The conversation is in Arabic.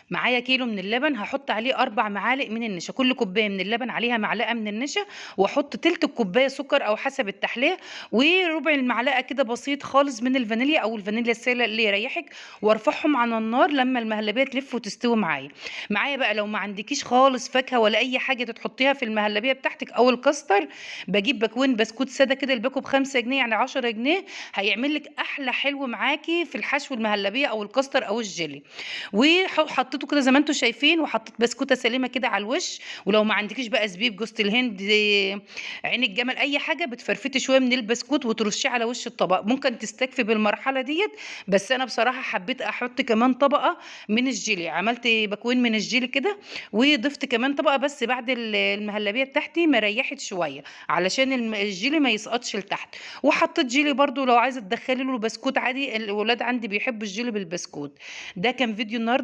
معايا كيلو من اللبن هحط عليه 4 معالق من النشا، كل كوبايه من اللبن عليها معلقه من النشا، واحط تلت الكوبايه سكر او حسب التحليه، وربع المعلقه كده بسيط خالص من الفانيليا او الفانيليا السائله اللي يريحك، وارفعهم على النار لما المهلبيه تلف وتستوي معايا بقى. لو ما عندكيش خالص فاكهه ولا اي حاجه تحطيها في المهلبيه بتاعتك او الكاستر، بجيب باكوين بسكوت ساده كده، الباكو ب5 جنيه يعني 10 جنيه، هيعمل لك احلى حلو معاكي في الحشو المهلبيه او الكاستر او الجيلي. وحطيته كده زي ما انتم شايفين، وحطيت بسكوته سليمه كده على الوش. ولو ما عندكيش بقى زبيب، جوز الهند، عين الجمل، اي حاجه، بتفرفتي شويه من البسكوت وترشيه على وش الطبق. ممكن تستكفي بالمرحله ديت، بس انا بصراحه حبيت احط كمان طبقه من الجيلي. عملت بكوين من الجيلي كده، وضفت كمان طبقه بس بعد المهلبيه بتاعتي ما ريحت شويه، علشان الجيلي ما يسقطش لتحت. وحطيت جيلي برضو لو عايزه تدخلي له بسكوت عادي، الولاد عندي بيحبوا الجيلي بالبسكوت. ده كان فيديو النهارده.